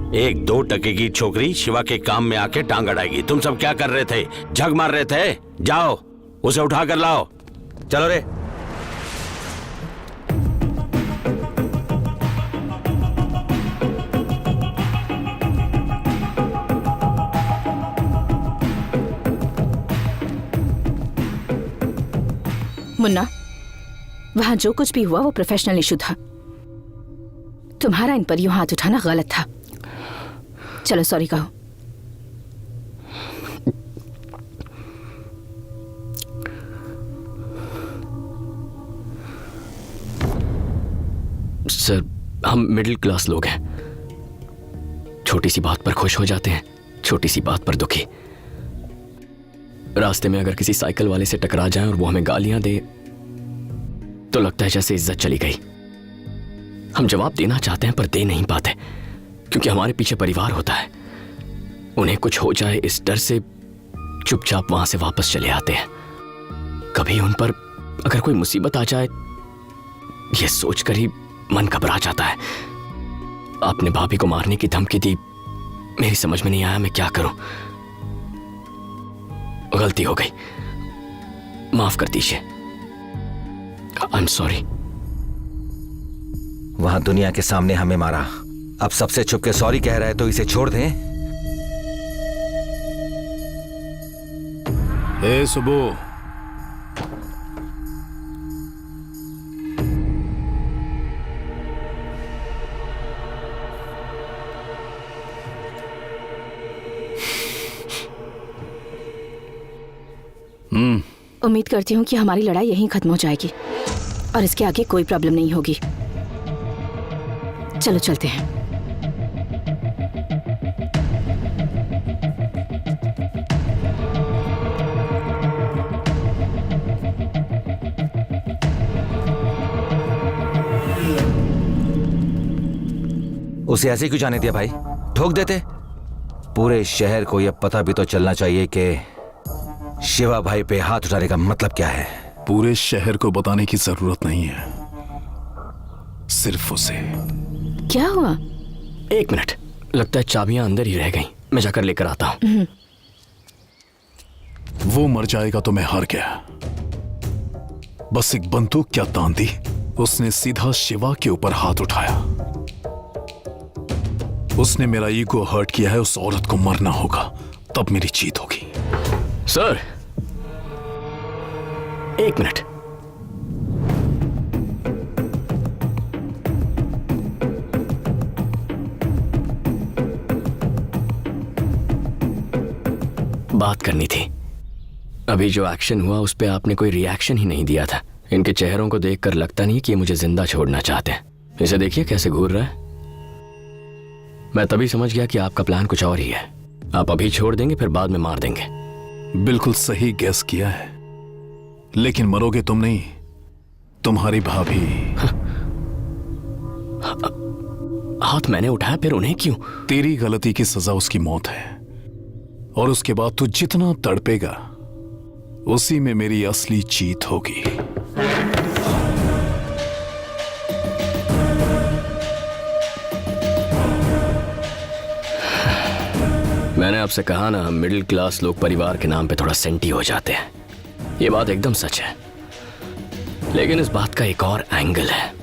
एक 2 टके की छोकरी शिवा के काम में आके टांग अड़ाएगी। तुम सब क्या कर रहे थे? झग मार रहे थे? जाओ उसे उठा कर लाओ। चलो रे। मुन्ना, वहां जो कुछ भी हुआ वो प्रोफेशनल इशू था। तुम्हारा इन पर यूं हाथ उठाना गलत था। चलो सॉरी कहो। सर, हम मिडिल क्लास लोग हैं। छोटी सी बात पर खुश हो जाते हैं, छोटी सी बात पर दुखी। रास्ते में अगर किसी साइकिल वाले से टकरा जाएं और वो हमें गालियां दे तो लगता है जैसे इज्जत चली गई। हम जवाब देना चाहते हैं पर दे नहीं पाते, क्योंकि हमारे पीछे परिवार होता है। उन्हें कुछ हो जाए इस डर से चुपचाप वहां से वापस चले आते हैं। कभी उन पर अगर कोई मुसीबत आ जाए यह सोचकर ही मन घबरा जाता है। आपने भाभी को मारने की धमकी दी, मेरी समझ में नहीं आया मैं क्या करूं। गलती हो गई, माफ कर दीजिए। I am sorry. वहां दुनिया के सामने हमें मारा, अब सबसे छुप के सॉरी कह रहा है तो इसे छोड़ दें? ए सुबो, उम्मीद करती हूँ कि हमारी लड़ाई यहीं खत्म हो जाएगी और इसके आगे कोई प्रॉब्लम नहीं होगी। चलो चलते हैं। उसे ऐसे क्यों जाने दिया भाई? ठोक देते। पूरे शहर को यह पता भी तो चलना चाहिए कि शिवा भाई पे हाथ उठाने का मतलब क्या है। पूरे शहर को बताने की जरूरत नहीं है, सिर्फ उसे। क्या हुआ? एक मिनट, लगता है चाबियां अंदर ही रह गईं। मैं जाकर लेकर आता हूं। वो मर जाएगा तो मैं हार गया। बस एक बंदूक क्या तान दी, उसने सीधा शिवा के ऊपर हाथ उठाया। उसने मेरा ईगो हर्ट किया है, उस औरत को मरना होगा, तब मेरी जीत होगी। सर, एक मिनट। बात करनी थी। अभी जो एक्शन हुआ उस पे आपने कोई रिएक्शन ही नहीं दिया था। इनके चेहरों को देखकर लगता नहीं कि ये मुझे जिंदा छोड़ना चाहते हैं। इसे देखिए कैसे घूर रहा है। मैं तभी समझ गया कि आपका प्लान कुछ और ही है। आप अभी छोड़ देंगे फिर बाद में मार देंगे। बिल्कुल सही गैस किया है, लेकिन मरोगे तुम नहीं, तुम्हारी भाभी। हाथ मैंने उठाया, फिर उन्हें क्यों? तेरी गलती की सजा उसकी मौत है, और उसके बाद तू जितना तड़पेगा उसी में मेरी असली जीत होगी। मैंने आपसे कहा ना, हम मिडिल क्लास लोग परिवार के नाम पे थोड़ा सेंटी हो जाते हैं। ये बात एकदम सच है, लेकिन इस बात का एक और एंगल है।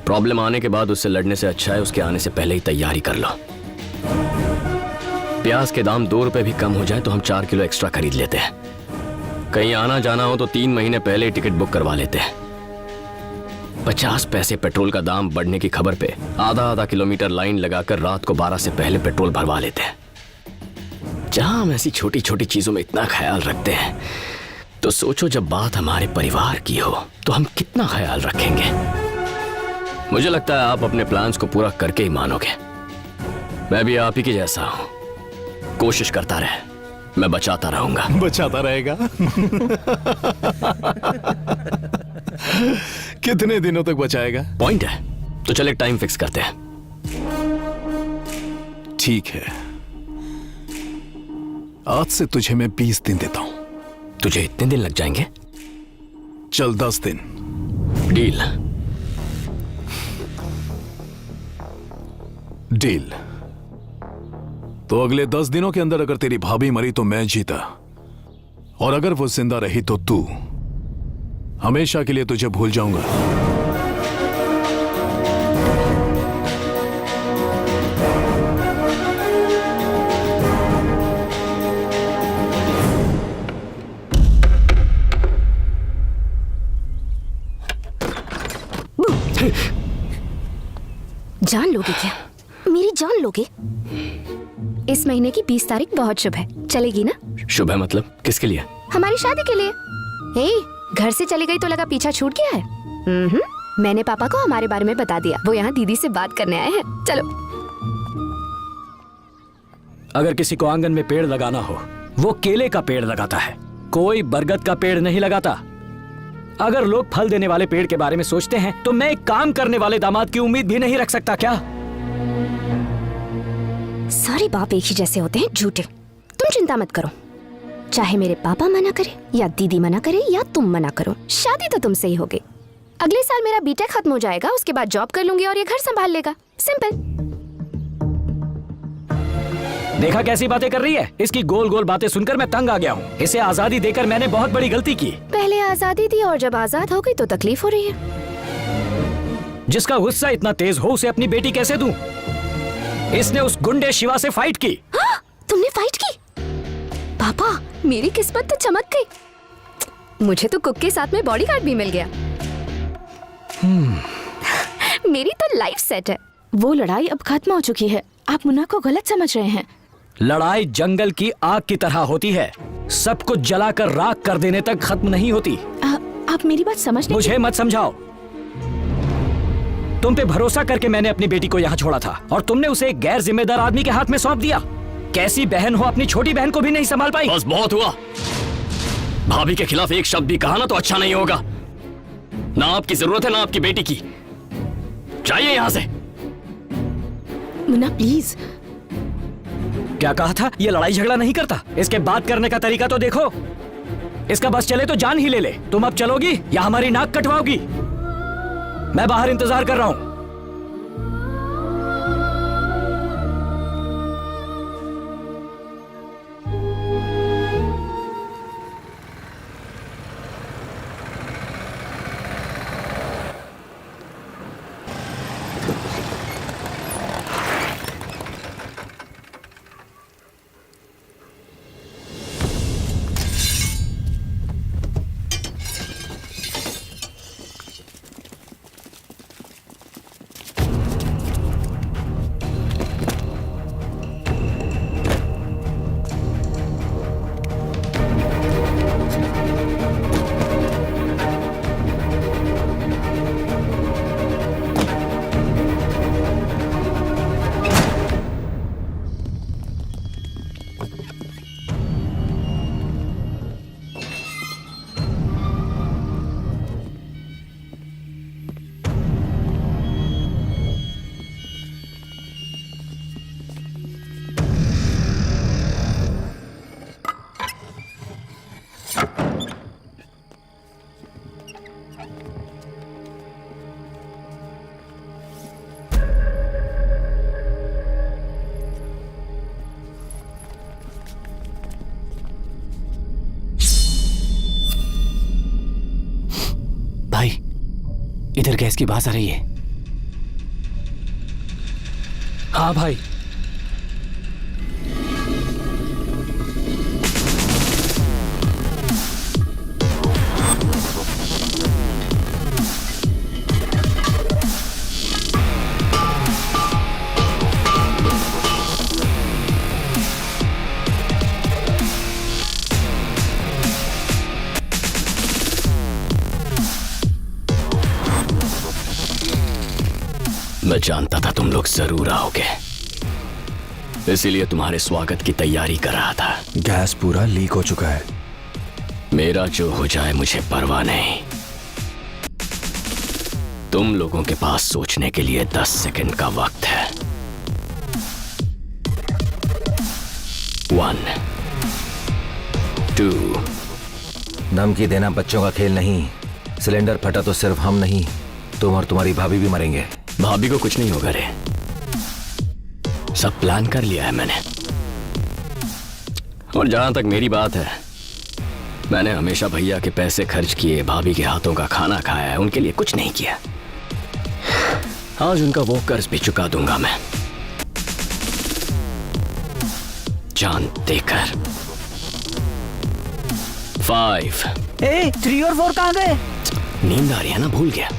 प्रॉब्लम आने के बाद उससे लड़ने से अच्छा है उसके आने से पहले ही तैयारी कर लो। प्याज के दाम 2 रुपए भी कम हो जाए तो हम 4 किलो एक्स्ट्रा खरीद लेते हैं। कहीं आना जाना हो तो 3 महीने पहले ही टिकट बुक करवा लेते हैं। 50 पैसे पेट्रोल का दाम बढ़ने की खबर पे आधा किलोमीटर लाइन लगाकर रात को 12 से पहले पेट्रोल भरवा लेते हैं। जहां हम ऐसी छोटी छोटी चीजों में इतना ख्याल रखते हैं, तो सोचो जब बात हमारे परिवार की हो तो हम कितना ख्याल रखेंगे। मुझे लगता है आप अपने प्लान्स को पूरा करके ही मानोगे। मैं भी आप ही के जैसा हूं, कोशिश करता रहे, मैं बचाता रहूंगा। बचाता रहेगा? कितने दिनों तक बचाएगा? पॉइंट है, तो चले टाइम फिक्स करते हैं। ठीक है, आज से तुझे मैं 20 दिन देता हूं। तुझे इतने दिन लग जाएंगे? चल 10 दिन। डील। डील। तो अगले 10 दिनों के अंदर अगर तेरी भाभी मरी तो मैं जीता, और अगर वो जिंदा रही तो तू। हमेशा के लिए तुझे भूल जाऊंगा। जान लोगे क्या? मेरी जान लोगे? इस महीने की 20 तारीख बहुत शुभ है, चलेगी ना? शुभ है मतलब किसके लिए? हमारी शादी के लिए। हे, घर से चली गई तो लगा पीछा छूट गया है। मैंने पापा को हमारे बारे में बता दिया, वो यहाँ दीदी से बात करने आए हैं। चलो। अगर किसी को आंगन में पेड़ लगाना हो, वो केले का पेड़ लगाता है, कोई बरगद का पेड़ नहीं लगाता। अगर लोग फल देने वाले पेड़ के बारे में सोचते हैं तो मैं एक काम करने वाले दामाद की उम्मीद भी नहीं रख सकता क्या? सारे बाप एक ही जैसे होते हैं, झूठे। तुम चिंता मत करो, चाहे मेरे पापा मना करे या दीदी मना करे या तुम मना करो, शादी तो तुमसे ही होगी। अगले साल मेरा बीटेक खत्म हो जाएगा, उसके बाद जॉब कर लूंगी और ये घर संभाल लेगा। सिंपल। देखा कैसी बातें कर रही है? इसकी गोल गोल बातें सुनकर मैं तंग आ गया हूँ। इसे आजादी देकर मैंने बहुत बड़ी गलती की। पहले आजादी दी और जब आजाद हो गई तो तकलीफ हो रही है। जिसका गुस्सा इतना तेज हो उसे अपनी बेटी कैसे दूं? इसने उस गुंडे शिवा से फाइट की। हाँ, तुमने फाइट की? पापा, मेरी किस्मत तो चमक गई। मुझे तो कुक के साथ में बॉडीगार्ड भी मिल गया। मेरी तो लाइफ सेट है। वो लड़ाई अब खत्म हो चुकी है, आप मुन्ना को गलत समझ रहे हैं। लड़ाई जंगल की आग की तरह होती है, सब कुछ जलाकर राख कर देने तक खत्म नहीं होती। आप मेरी बात समझ नहीं। मुझे मत समझाओ। तुम पे भरोसा करके मैंने अपनी बेटी को यहाँ छोड़ा था और तुमने उसे एक गैर जिम्मेदार आदमी के हाथ में सौंप दिया। कैसी बहन हो, अपनी छोटी बहन को भी नहीं संभाल पाई। बस बहुत हुआ। भाभी के खिलाफ एक शब्द भी कहा ना तो अच्छा नहीं होगा। ना आपकी जरूरत है ना आपकी बेटी की। जाइए यहाँ से। मुन्ना प्लीज। क्या कहा था? ये लड़ाई झगड़ा नहीं करता। इसके बात करने का तरीका तो देखो। इसका बस चले तो जान ही ले ले। तुम अब चलोगी या हमारी नाक कटवाओगी? मैं बाहर इंतजार कर रहा हूं। इधर गैस की बात आ रही है। हाँ भाई। मैं जानता था तुम लोग जरूर आओगे, इसीलिए तुम्हारे स्वागत की तैयारी कर रहा था। गैस पूरा लीक हो चुका है। मेरा जो हो जाए मुझे परवाह नहीं। तुम लोगों के पास सोचने के लिए 10 सेकंड का वक्त है। 1 2। धमकी देना बच्चों का खेल नहीं। सिलेंडर फटा तो सिर्फ हम नहीं, तुम और तुम्हारी भाभी भी मरेंगे। भाभी को कुछ नहीं होगा रे, सब प्लान कर लिया है मैंने। और जहां तक मेरी बात है, मैंने हमेशा भैया के पैसे खर्च किए, भाभी के हाथों का खाना खाया है, उनके लिए कुछ नहीं किया। आज उनका वो कर्ज भी चुका दूंगा मैं, जान देकर। 5। 3 और 4 कहाँ गए? नींद आ रही है ना, भूल गया।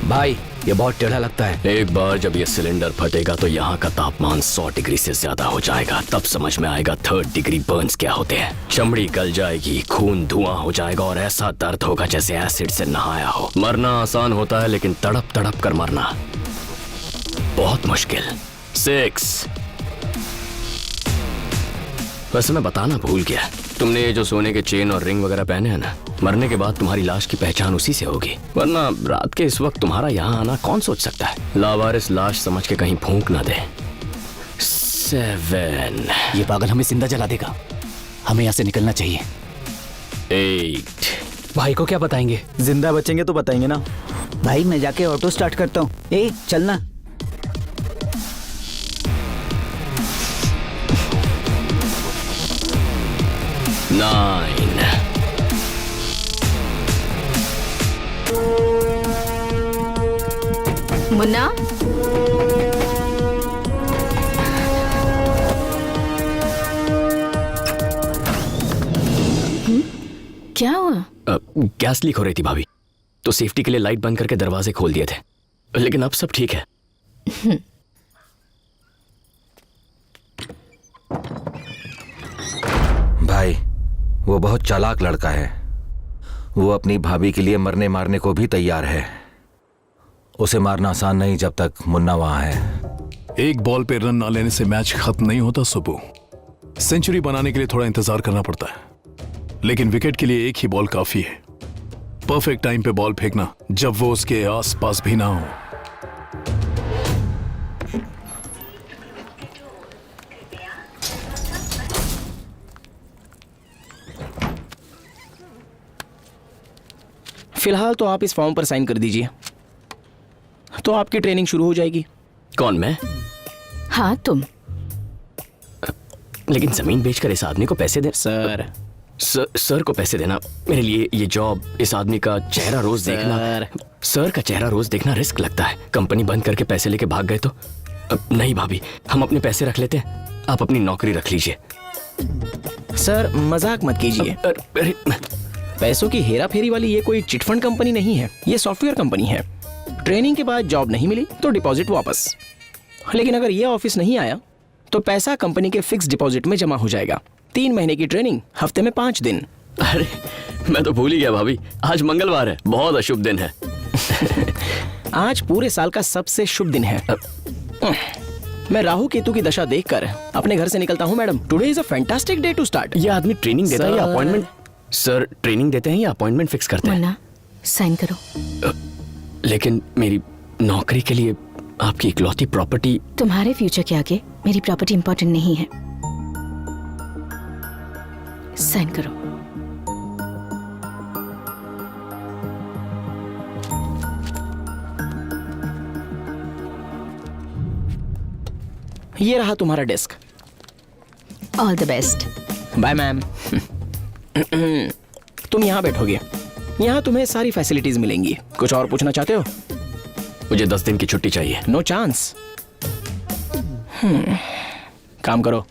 भाई ये बहुत टेढ़ा लगता है। एक बार जब ये सिलेंडर फटेगा तो यहाँ का तापमान 100 डिग्री से ज्यादा हो जाएगा। तब समझ में आएगा 3rd डिग्री बर्न्स क्या होते हैं। चमड़ी गल जाएगी, खून धुआं हो जाएगा और ऐसा दर्द होगा जैसे एसिड से नहाया हो। मरना आसान होता है, लेकिन तड़प तड़प कर मरना बहुत मुश्किल। 6। वैसे मैं बताना भूल गया, तुमने ये जो सोने के चेन और रिंग वगैरह पहने हैं ना, मरने के बाद तुम्हारी लाश की पहचान उसी से होगी। वरना रात के इस वक्त तुम्हारा यहाँ आना कौन सोच सकता है। लावारिस लाश समझ के कहीं फूंक ना दे। 7। ये पागल हमें जिंदा जला देगा, हमें यहाँ से निकलना चाहिए। 8। भाई को क्या बताएंगे? जिंदा बचेंगे तो बताएंगे ना। भाई मैं जाके ऑटो स्टार्ट करता हूँ। चलना। 9। मुन्ना, क्या हुआ? गैस लीक हो रही थी भाभी, तो सेफ्टी के लिए लाइट बंद करके दरवाजे खोल दिए थे, लेकिन अब सब ठीक है। भाई वो बहुत चालाक लड़का है। वो अपनी भाभी के लिए मरने मारने को भी तैयार है। उसे मारना आसान नहीं जब तक मुन्ना वहां है। एक बॉल पे रन ना लेने से मैच खत्म नहीं होता सुबू। सेंचुरी बनाने के लिए थोड़ा इंतजार करना पड़ता है, लेकिन विकेट के लिए एक ही बॉल काफी है। परफेक्ट टाइम पे बॉल फेंकना जब वो उसके आसपास भी ना हो। फिलहाल तो आप इस फॉर्म पर साइन कर दीजिए, तो आपकी ट्रेनिंग शुरू हो जाएगी। कौन, मैं? हाँ तुम। लेकिन जमीन बेचकर इस आदमी को पैसे दे। सर को पैसे देना मेरे लिए, ये जॉब, इस आदमी का चेहरा रोज देखना। सर का चेहरा रोज देखना रिस्क लगता है। कंपनी बंद करके पैसे लेके भाग गए तो? नहीं भाभी, हम अपने पैसे रख लेते हैं, आप अपनी नौकरी रख लीजिए। सर मजाक मत कीजिए। अरे पैसों की हेरा फेरी वाली ये कोई चिटफंड कंपनी नहीं है, ये सॉफ्टवेयर कंपनी है। ट्रेनिंग के बाद जॉब नहीं मिली तो डिपॉजिट वापस। लेकिन अगर ये ऑफिस नहीं आया तो पैसा कंपनी के फिक्स डिपॉजिट में जमा हो जाएगा। 3 महीने की ट्रेनिंग, हफ्ते में 5 दिन। अरे मैं तो भूल ही गया भाभी, आज मंगलवार है, बहुत अशुभ दिन है। आज पूरे साल का सबसे शुभ दिन है। मैं राहु केतु की दशा देखकर अपने घर से निकलता हूँ madam. Today is a fantastic day to start. ये आदमी ट्रेनिंग देता है या अपॉइंटमेंट? सर ट्रेनिंग देते हैं या अपॉइंटमेंट फिक्स करते हैं? मुन्ना, साइन करो। लेकिन मेरी नौकरी के लिए आपकी इकलौती प्रॉपर्टी। तुम्हारे फ्यूचर के आगे मेरी प्रॉपर्टी इंपॉर्टेंट नहीं है। साइन करो। ये रहा तुम्हारा desk. All the best. Bye ma'am. तुम यहाँ बैठोगे, यहाँ तुम्हें सारी फैसिलिटीज मिलेंगी। कुछ और पूछना चाहते हो? मुझे 10 दिन की छुट्टी चाहिए। No chance. काम करो।